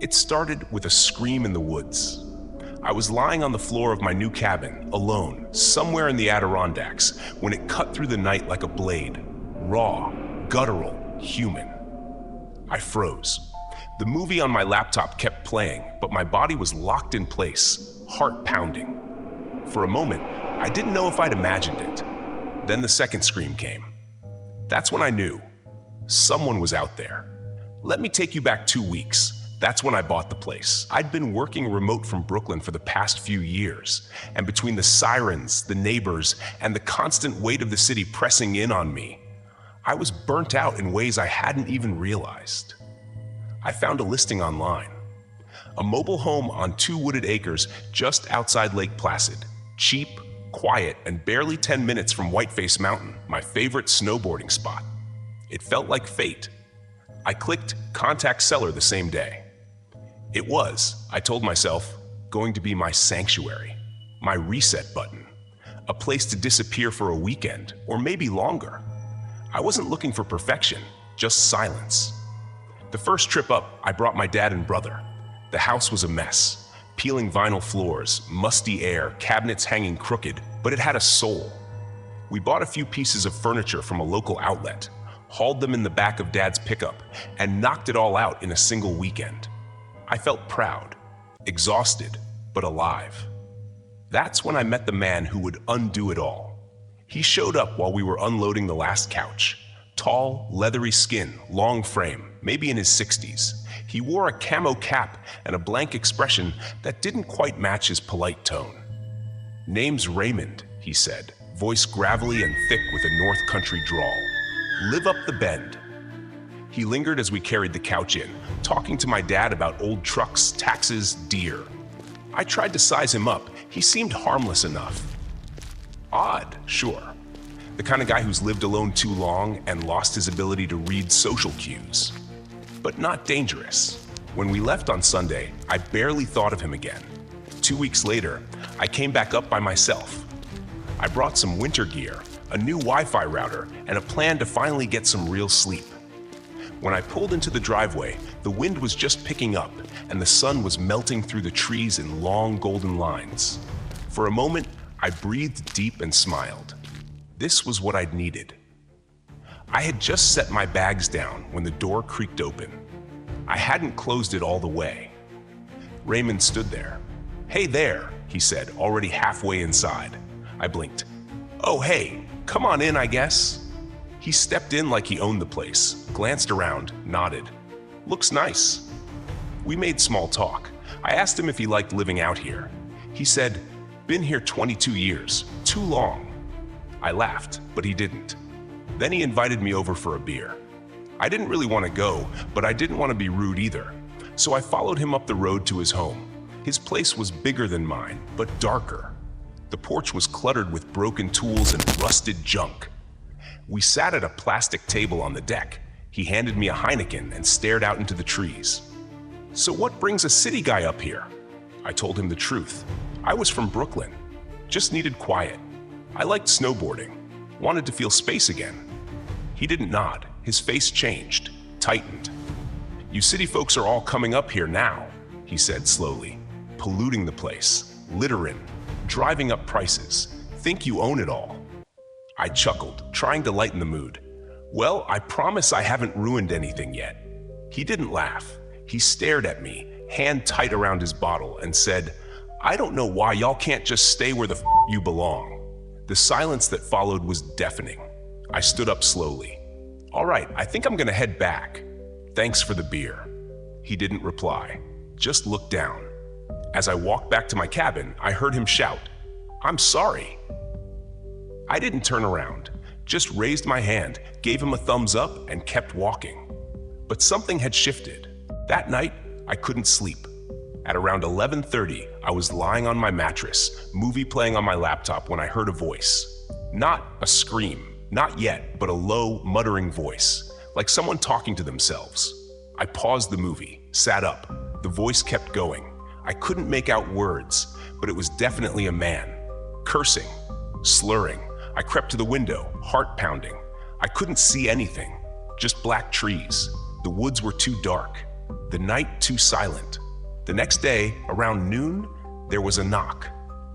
It started with a scream in the woods. I was lying on the floor of my new cabin, alone, somewhere in the Adirondacks, when it cut through the night like a blade. Raw, guttural, human. I froze. The movie on my laptop kept playing, but my body was locked in place, heart pounding. For a moment, I didn't know if I'd imagined it. Then the second scream came. That's when I knew. Someone was out there. Let me take you back 2 weeks. That's when I bought the place. I'd been working remote from Brooklyn for the past few years, and between the sirens, the neighbors, and the constant weight of the city pressing in on me, I was burnt out in ways I hadn't even realized. I found a listing online. A mobile home on 2 wooded acres just outside Lake Placid. Cheap, quiet, and barely 10 minutes from Whiteface Mountain, my favorite snowboarding spot. It felt like fate. I clicked Contact Seller the same day. It was, I told myself, going to be my sanctuary, my reset button, a place to disappear for a weekend, or maybe longer. I wasn't looking for perfection, just silence. The first trip up, I brought my dad and brother. The house was a mess, peeling vinyl floors, musty air, cabinets hanging crooked, but it had a soul. We bought a few pieces of furniture from a local outlet, hauled them in the back of Dad's pickup, and knocked it all out in a single weekend. I felt proud, exhausted, but alive. That's when I met the man who would undo it all. He showed up while we were unloading the last couch. Tall, leathery skin, long frame, maybe in his 60s. He wore a camo cap and a blank expression that didn't quite match his polite tone. "Name's Raymond," he said, voice gravelly and thick with a North Country drawl. "Live up the bend." He lingered as we carried the couch in, talking to my dad about old trucks, taxes, deer. I tried to size him up. He seemed harmless enough. Odd, sure. The kind of guy who's lived alone too long and lost his ability to read social cues. But not dangerous. When we left on Sunday, I barely thought of him again. 2 weeks later, I came back up by myself. I brought some winter gear, a new Wi-Fi router, and a plan to finally get some real sleep. When I pulled into the driveway, the wind was just picking up, and the sun was melting through the trees in long golden lines. For a moment, I breathed deep and smiled. This was what I'd needed. I had just set my bags down when the door creaked open. I hadn't closed it all the way. Raymond stood there. "Hey there," he said, already halfway inside. I blinked. "Oh, hey, come on in, I guess." He stepped in like he owned the place, glanced around, nodded. "Looks nice." We made small talk. I asked him if he liked living out here. He said, "Been here 22 years, too long." I laughed, but he didn't. Then he invited me over for a beer. I didn't really want to go, but I didn't want to be rude either. So I followed him up the road to his home. His place was bigger than mine, but darker. The porch was cluttered with broken tools and rusted junk. We sat at a plastic table on the deck. He handed me a Heineken and stared out into the trees. "So what brings a city guy up here?" I told him the truth. I was from Brooklyn. Just needed quiet. I liked snowboarding. Wanted to feel space again. He didn't nod. His face changed, tightened. "You city folks are all coming up here now," he said slowly. "Polluting the place, littering, driving up prices. Think you own it all." I chuckled, trying to lighten the mood. "Well, I promise I haven't ruined anything yet." He didn't laugh. He stared at me, hand tight around his bottle, and said, "I don't know why y'all can't just stay where the you belong." The silence that followed was deafening. I stood up slowly. "All right, I think I'm gonna head back. Thanks for the beer." He didn't reply, just looked down. As I walked back to my cabin, I heard him shout, "I'm sorry." I didn't turn around, just raised my hand, gave him a thumbs up, and kept walking. But something had shifted. That night, I couldn't sleep. At around 11:30, I was lying on my mattress, movie playing on my laptop, when I heard a voice. Not a scream, not yet, but a low, muttering voice, like someone talking to themselves. I paused the movie, sat up. The voice kept going. I couldn't make out words, but it was definitely a man. Cursing, slurring. I crept to the window, heart pounding. I couldn't see anything, just black trees. The woods were too dark. The night too silent. The next day, around noon, there was a knock.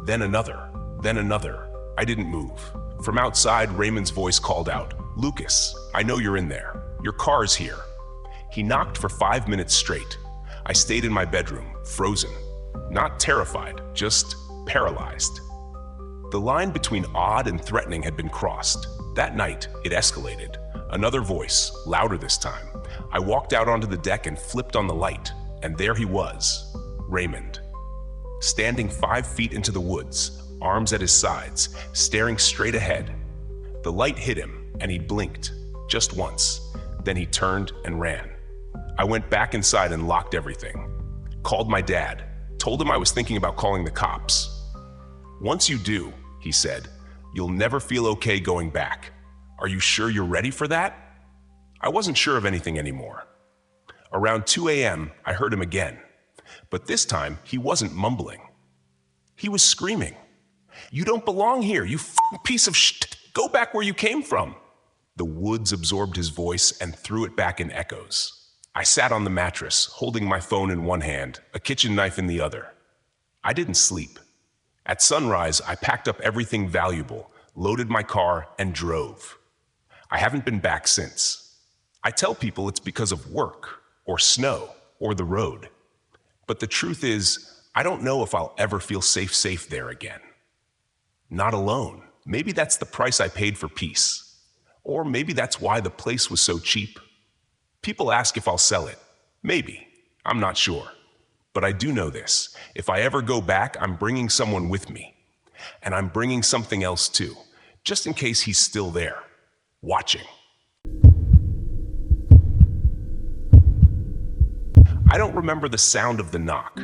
Then another. Then another. I didn't move. From outside, Raymond's voice called out, "Lucas, I know you're in there. Your car's here." He knocked for 5 minutes straight. I stayed in my bedroom, frozen. Not terrified, just paralyzed. The line between odd and threatening had been crossed. That night, it escalated. Another voice, louder this time. I walked out onto the deck and flipped on the light, and there he was, Raymond. Standing 5 feet into the woods, arms at his sides, staring straight ahead. The light hit him, and he blinked, just once. Then he turned and ran. I went back inside and locked everything. Called my dad, told him I was thinking about calling the cops. "Once you do," he said, "you'll never feel okay going back. Are you sure you're ready for that?" I wasn't sure of anything anymore. Around 2 a.m., I heard him again. But this time, he wasn't mumbling. He was screaming. "You don't belong here, you piece of shit. Go back where you came from." The woods absorbed his voice and threw it back in echoes. I sat on the mattress, holding my phone in one hand, a kitchen knife in the other. I didn't sleep. At sunrise, I packed up everything valuable, loaded my car, and drove. I haven't been back since. I tell people it's because of work, or snow, or the road. But the truth is, I don't know if I'll ever feel safe there again. Not alone. Maybe that's the price I paid for peace. Or maybe that's why the place was so cheap. People ask if I'll sell it. Maybe. I'm not sure. But I do know this. If I ever go back, I'm bringing someone with me. And I'm bringing something else too, just in case he's still there, watching. I don't remember the sound of the knock.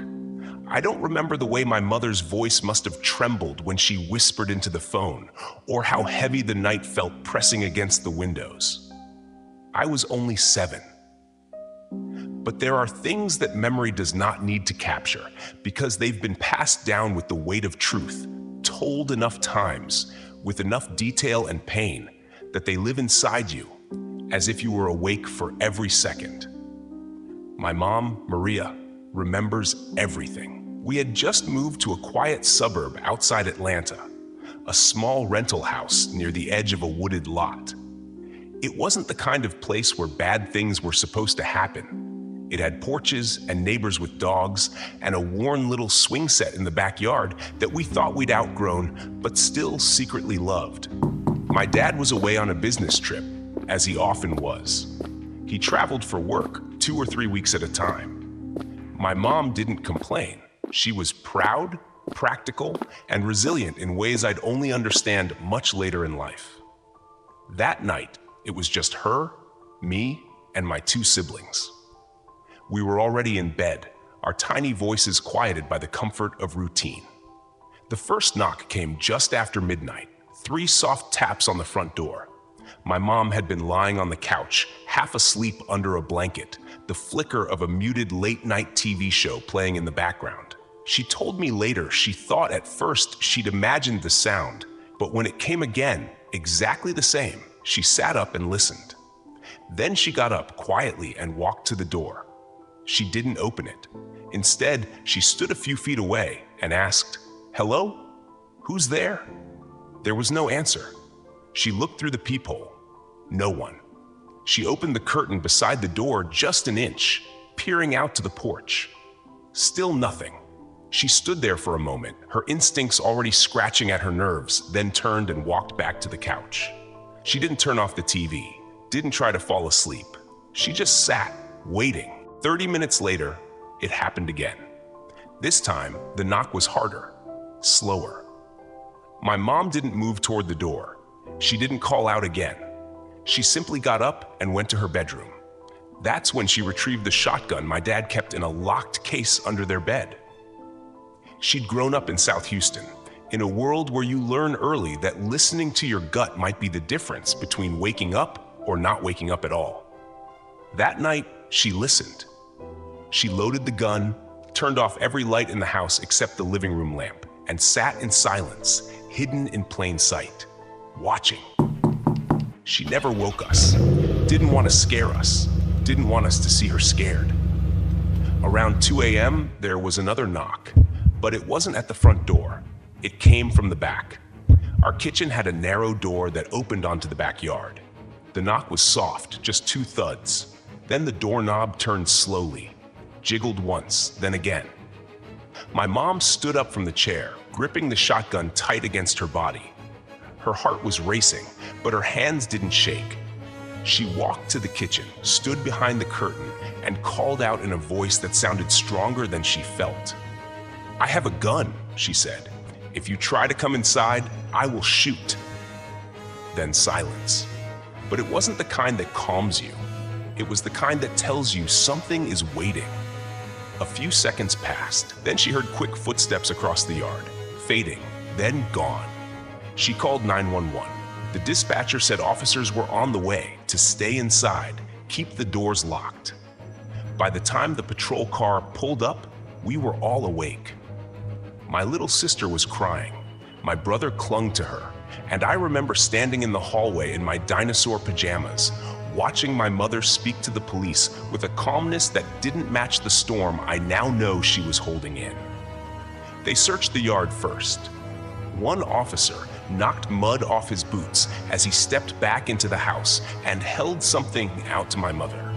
I don't remember the way my mother's voice must have trembled when she whispered into the phone, or how heavy the night felt pressing against the windows. I was only 7. But there are things that memory does not need to capture because they've been passed down with the weight of truth, told enough times, with enough detail and pain, that they live inside you, as if you were awake for every second. My mom, Maria, remembers everything. We had just moved to a quiet suburb outside Atlanta, a small rental house near the edge of a wooded lot. It wasn't the kind of place where bad things were supposed to happen. It had porches and neighbors with dogs and a worn little swing set in the backyard that we thought we'd outgrown, but still secretly loved. My dad was away on a business trip, as he often was. He traveled for work 2 or 3 weeks at a time. My mom didn't complain. She was proud, practical, and resilient in ways I'd only understand much later in life. That night, it was just her, me, and my 2 siblings. We were already in bed, our tiny voices quieted by the comfort of routine. The first knock came just after midnight, 3 soft taps on the front door. My mom had been lying on the couch, half asleep under a blanket, the flicker of a muted late-night TV show playing in the background. She told me later she thought at first she'd imagined the sound, but when it came again, exactly the same, she sat up and listened. Then she got up quietly and walked to the door. She didn't open it. Instead, she stood a few feet away and asked, "Hello? Who's there?" There was no answer. She looked through the peephole. No one. She opened the curtain beside the door just an inch, peering out to the porch. Still nothing. She stood there for a moment, her instincts already scratching at her nerves, then turned and walked back to the couch. She didn't turn off the TV, didn't try to fall asleep. She just sat, waiting. 30 minutes later, it happened again. This time, the knock was harder, slower. My mom didn't move toward the door. She didn't call out again. She simply got up and went to her bedroom. That's when she retrieved the shotgun my dad kept in a locked case under their bed. She'd grown up in South Houston, in a world where you learn early that listening to your gut might be the difference between waking up or not waking up at all. That night, she listened. She loaded the gun, turned off every light in the house except the living room lamp, and sat in silence, hidden in plain sight, watching. She never woke us, didn't want to scare us, didn't want us to see her scared. Around 2 a.m., there was another knock, but it wasn't at the front door. It came from the back. Our kitchen had a narrow door that opened onto the backyard. The knock was soft, just 2 thuds. Then the doorknob turned slowly, jiggled once, then again. My mom stood up from the chair, gripping the shotgun tight against her body. Her heart was racing, but her hands didn't shake. She walked to the kitchen, stood behind the curtain, and called out in a voice that sounded stronger than she felt. "I have a gun," she said. "If you try to come inside, I will shoot." Then silence. But it wasn't the kind that calms you. It was the kind that tells you something is waiting. A few seconds passed. Then she heard quick footsteps across the yard, fading, then gone. She called 911. The dispatcher said officers were on the way to stay inside, keep the doors locked. By the time the patrol car pulled up, we were all awake. My little sister was crying. My brother clung to her, and I remember standing in the hallway in my dinosaur pajamas, watching my mother speak to the police with a calmness that didn't match the storm I now know she was holding in. They searched the yard first. One officer knocked mud off his boots as he stepped back into the house and held something out to my mother.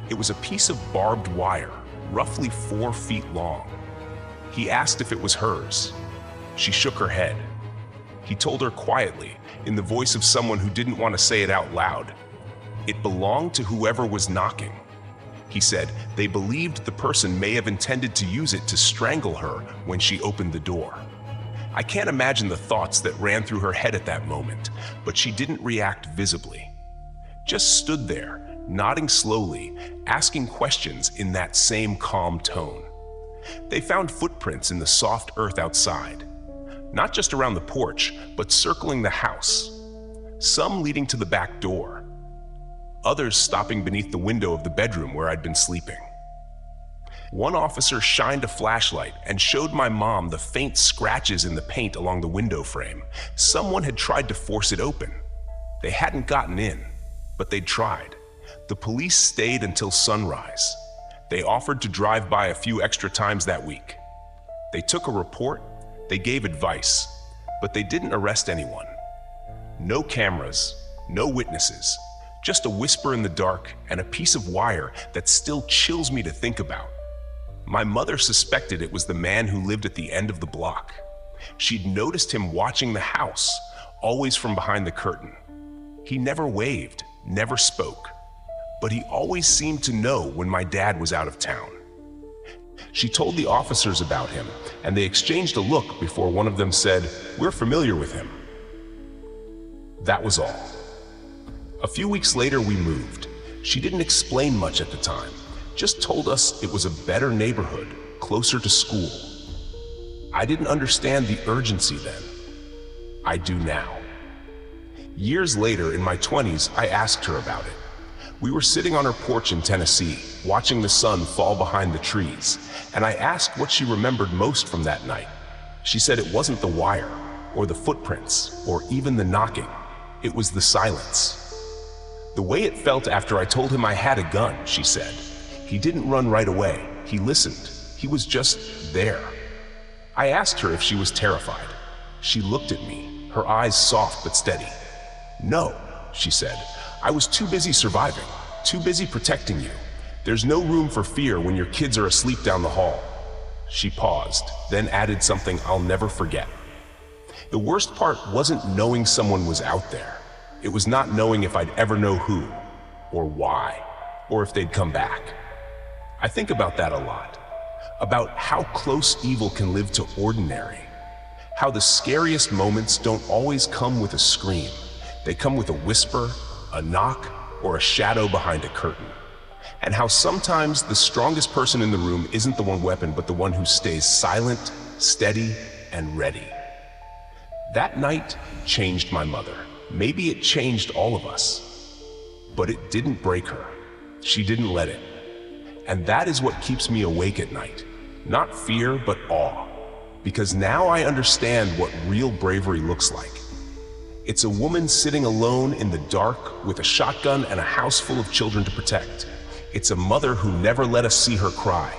It was a piece of barbed wire, roughly 4 feet long. He asked if it was hers. She shook her head. He told her quietly, in the voice of someone who didn't want to say it out loud, it belonged to whoever was knocking. He said they believed the person may have intended to use it to strangle her when she opened the door. I can't imagine the thoughts that ran through her head at that moment, but she didn't react visibly. Just stood there, nodding slowly, asking questions in that same calm tone. They found footprints in the soft earth outside, not just around the porch, but circling the house. Some leading to the back door, others stopping beneath the window of the bedroom where I'd been sleeping. One officer shined a flashlight and showed my mom the faint scratches in the paint along the window frame. Someone had tried to force it open. They hadn't gotten in, but they'd tried. The police stayed until sunrise. They offered to drive by a few extra times that week. They took a report, they gave advice, but they didn't arrest anyone. No cameras, no witnesses, just a whisper in the dark and a piece of wire that still chills me to think about. My mother suspected it was the man who lived at the end of the block. She'd noticed him watching the house, always from behind the curtain. He never waved, never spoke, but he always seemed to know when my dad was out of town. She told the officers about him, and they exchanged a look before one of them said, "We're familiar with him." That was all. A few weeks later, we moved. She didn't explain much at the time. Just told us it was a better neighborhood, closer to school. I didn't understand the urgency then. I do now. Years later, in my 20s, I asked her about it. We were sitting on her porch in Tennessee, watching the sun fall behind the trees, and I asked what she remembered most from that night. She said it wasn't the wire, or the footprints, or even the knocking. It was the silence. The way it felt after I told him I had a gun, she said. He didn't run right away. He listened. He was just there. I asked her if she was terrified. She looked at me, her eyes soft but steady. "No," she said. "I was too busy surviving, too busy protecting you. There's no room for fear when your kids are asleep down the hall." She paused, then added something I'll never forget. The worst part wasn't knowing someone was out there. It was not knowing if I'd ever know who, or why, or if they'd come back. I think about that a lot, about how close evil can live to ordinary, how the scariest moments don't always come with a scream. They come with a whisper, a knock, or a shadow behind a curtain. And how sometimes the strongest person in the room isn't the one weapon, but the one who stays silent, steady, and ready. That night changed my mother. Maybe it changed all of us. But it didn't break her. She didn't let it. And that is what keeps me awake at night. Not fear, but awe. Because now I understand what real bravery looks like. It's a woman sitting alone in the dark with a shotgun and a house full of children to protect. It's a mother who never let us see her cry.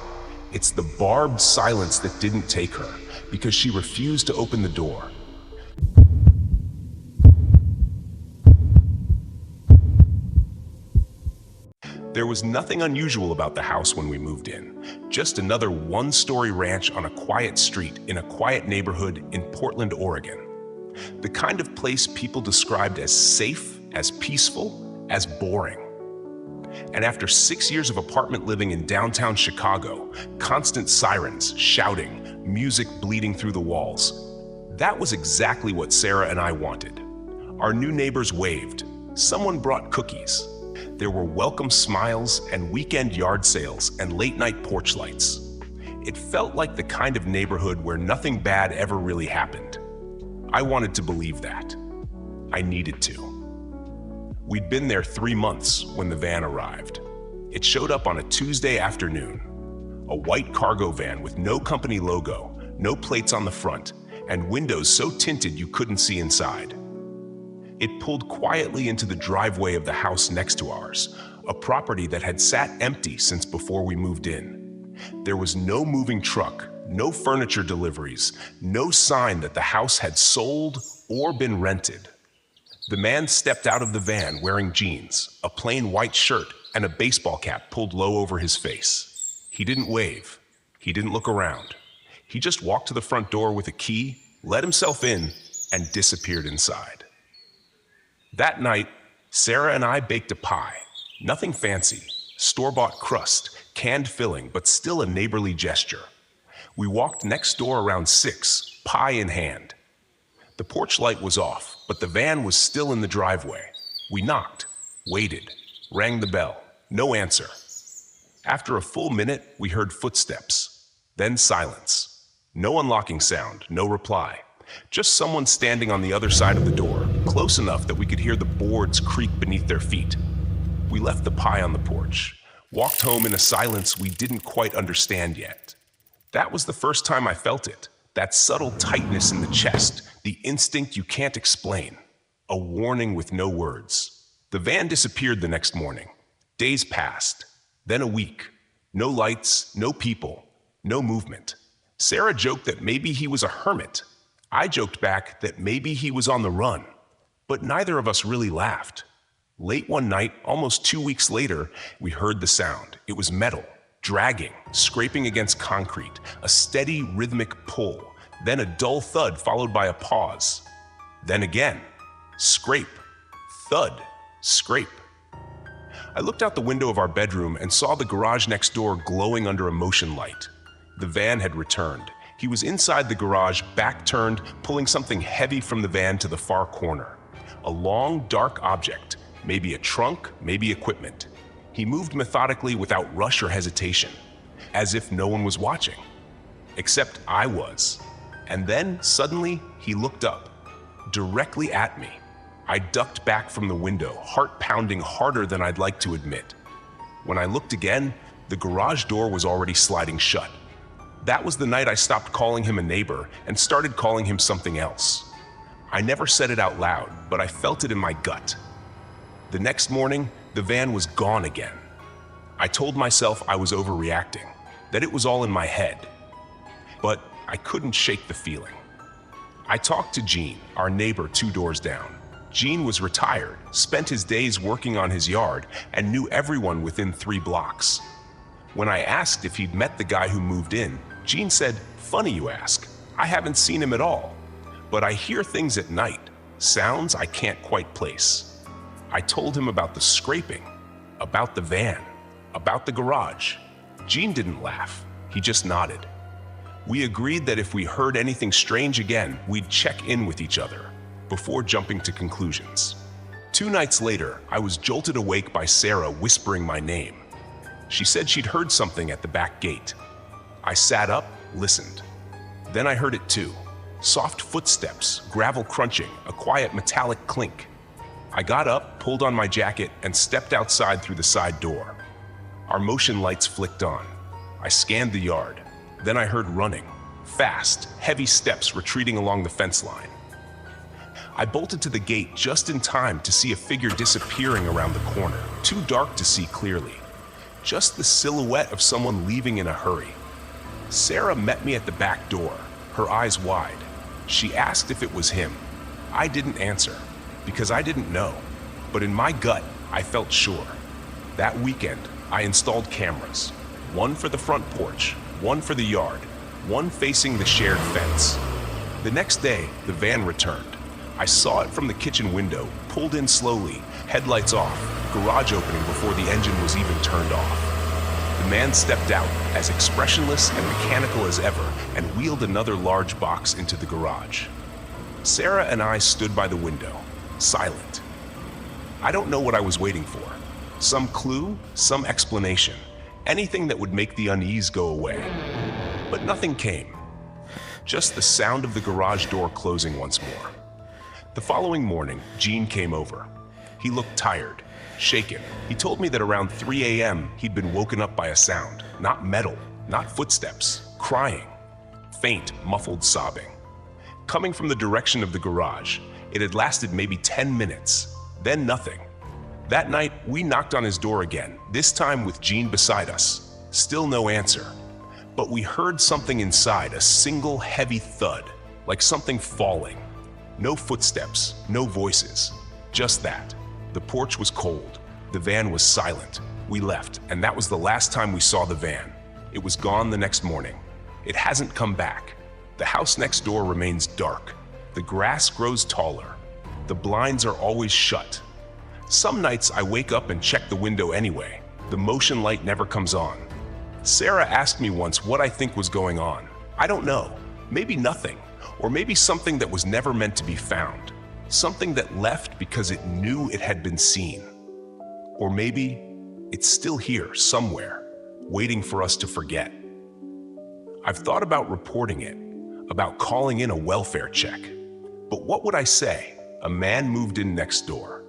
It's the barbed silence that didn't take her, because she refused to open the door. There was nothing unusual about the house when we moved in, just another one-story ranch on a quiet street in a quiet neighborhood in Portland, Oregon. The kind of place people described as safe, as peaceful, as boring. And after 6 years of apartment living in downtown Chicago, constant sirens, shouting, music bleeding through the walls, that was exactly what Sarah and I wanted. Our new neighbors waved. Someone brought cookies. There were welcome smiles and weekend yard sales and late-night porch lights. It felt like the kind of neighborhood where nothing bad ever really happened. I wanted to believe that. I needed to. We'd been there 3 months when the van arrived. It showed up on a Tuesday afternoon. A white cargo van with no company logo, no plates on the front, and windows so tinted you couldn't see inside. It pulled quietly into the driveway of the house next to ours, a property that had sat empty since before we moved in. There was no moving truck, no furniture deliveries, no sign that the house had sold or been rented. The man stepped out of the van wearing jeans, a plain white shirt, and a baseball cap pulled low over his face. He didn't wave. He didn't look around. He just walked to the front door with a key, let himself in, and disappeared inside. That night, Sarah and I baked a pie. Nothing fancy, store-bought crust, canned filling, but still a neighborly gesture. We walked next door around 6, pie in hand. The porch light was off, but the van was still in the driveway. We knocked, waited, rang the bell. No answer. After a full minute, we heard footsteps, then silence. No unlocking sound, no reply. Just someone standing on the other side of the door, close enough that we could hear the boards creak beneath their feet. We left the pie on the porch, walked home in a silence we didn't quite understand yet. That was the first time I felt it, that subtle tightness in the chest, the instinct you can't explain, a warning with no words. The van disappeared the next morning. Days passed, then a week. No lights, no people, no movement. Sarah joked that maybe he was a hermit. I joked back that maybe he was on the run, but neither of us really laughed. Late one night, almost 2 weeks later, we heard the sound. It was metal, dragging, scraping against concrete, a steady rhythmic pull, then a dull thud followed by a pause. Then again, scrape, thud, scrape. I looked out the window of our bedroom and saw the garage next door glowing under a motion light. The van had returned. He was inside the garage, back turned, pulling something heavy from the van to the far corner. A long, dark object, maybe a trunk, maybe equipment. He moved methodically without rush or hesitation, as if no one was watching. Except I was. And then, suddenly, he looked up, directly at me. I ducked back from the window, heart pounding harder than I'd like to admit. When I looked again, the garage door was already sliding shut. That was the night I stopped calling him a neighbor and started calling him something else. I never said it out loud, but I felt it in my gut. The next morning, the van was gone again. I told myself I was overreacting, that it was all in my head. But I couldn't shake the feeling. I talked to Gene, our neighbor 2 doors down. Gene was retired, spent his days working on his yard, and knew everyone within 3 blocks. When I asked if he'd met the guy who moved in, Gene said, "Funny you ask. I haven't seen him at all. But I hear things at night, sounds I can't quite place." I told him about the scraping, about the van, about the garage. Gene didn't laugh. He just nodded. We agreed that if we heard anything strange again, we'd check in with each other before jumping to conclusions. 2 nights later, I was jolted awake by Sarah whispering my name. She said she'd heard something at the back gate. I sat up, listened. Then I heard it too. Soft footsteps, gravel crunching, a quiet metallic clink. I got up, pulled on my jacket, and stepped outside through the side door. Our motion lights flicked on. I scanned the yard. Then I heard running. Fast, heavy steps retreating along the fence line. I bolted to the gate just in time to see a figure disappearing around the corner, too dark to see clearly. Just the silhouette of someone leaving in a hurry. Sarah met me at the back door, her eyes wide. She asked if it was him. I didn't answer, because I didn't know. But in my gut, I felt sure. That weekend, I installed cameras. One for the front porch, one for the yard, one facing the shared fence. The next day, the van returned. I saw it from the kitchen window, pulled in slowly, headlights off, garage opening before the engine was even turned off. The man stepped out, as expressionless and mechanical as ever, and wheeled another large box into the garage. Sarah and I stood by the window, silent. I don't know what I was waiting for. Some clue, some explanation, anything that would make the unease go away. But nothing came. Just the sound of the garage door closing once more. The following morning, Gene came over. He looked tired, shaken. He told me that around 3 a.m. he'd been woken up by a sound, not metal, not footsteps, crying, faint, muffled sobbing. Coming from the direction of the garage, it had lasted maybe 10 minutes, then nothing. That night, we knocked on his door again, this time with Gene beside us. Still no answer. But we heard something inside, a single heavy thud, like something falling. No footsteps, no voices, just that. The porch was cold. The van was silent. We left, and that was the last time we saw the van. It was gone the next morning. It hasn't come back. The house next door remains dark. The grass grows taller. The blinds are always shut. Some nights I wake up and check the window anyway. The motion light never comes on. Sarah asked me once what I think was going on. I don't know. Maybe nothing. Or maybe something that was never meant to be found. Something that left because it knew it had been seen. Or maybe it's still here somewhere, waiting for us to forget. I've thought about reporting it, about calling in a welfare check. But what would I say? A man moved in next door,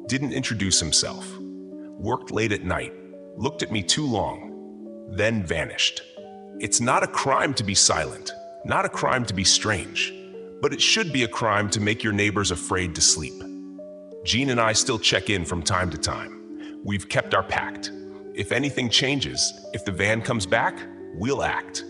didn't introduce himself, worked late at night, looked at me too long, then vanished. It's not a crime to be silent, not a crime to be strange, but it should be a crime to make your neighbors afraid to sleep. Gene and I still check in from time to time. We've kept our pact. If anything changes, if the van comes back, we'll act.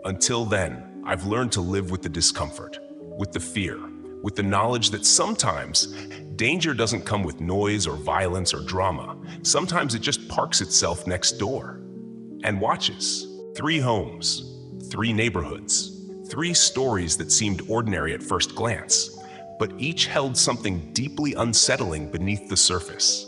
Until then, I've learned to live with the discomfort, with the fear, with the knowledge that sometimes danger doesn't come with noise or violence or drama. Sometimes it just parks itself next door and watches. 3 homes, 3 neighborhoods, 3 stories that seemed ordinary at first glance, but each held something deeply unsettling beneath the surface.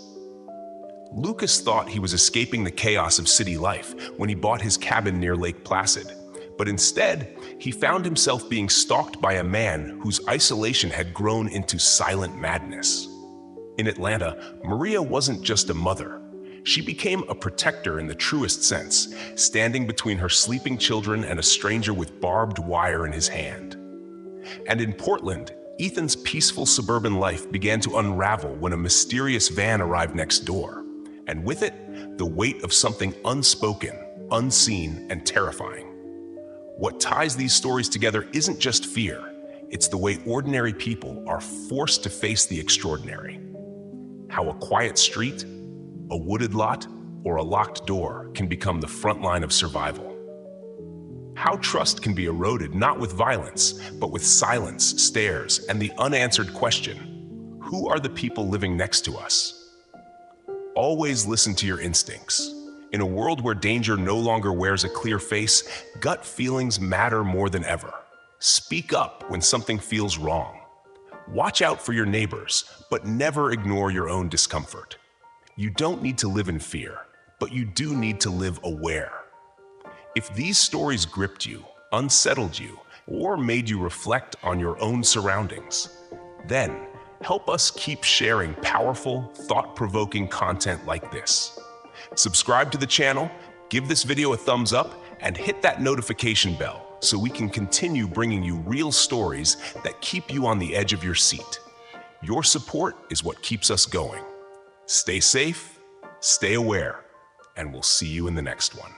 Lucas thought he was escaping the chaos of city life when he bought his cabin near Lake Placid, but instead, he found himself being stalked by a man whose isolation had grown into silent madness. In Atlanta, Maria wasn't just a mother. She became a protector in the truest sense, standing between her sleeping children and a stranger with barbed wire in his hand. And in Portland, Ethan's peaceful suburban life began to unravel when a mysterious van arrived next door, and with it, the weight of something unspoken, unseen, and terrifying. What ties these stories together isn't just fear, it's the way ordinary people are forced to face the extraordinary. How a quiet street, a wooded lot, or a locked door can become the front line of survival. How trust can be eroded not with violence, but with silence, stares, and the unanswered question, who are the people living next to us? Always listen to your instincts. In a world where danger no longer wears a clear face, gut feelings matter more than ever. Speak up when something feels wrong. Watch out for your neighbors, but never ignore your own discomfort. You don't need to live in fear, but you do need to live aware. If these stories gripped you, unsettled you, or made you reflect on your own surroundings, then help us keep sharing powerful, thought-provoking content like this. Subscribe to the channel, give this video a thumbs up, and hit that notification bell so we can continue bringing you real stories that keep you on the edge of your seat. Your support is what keeps us going. Stay safe, stay aware, and we'll see you in the next one.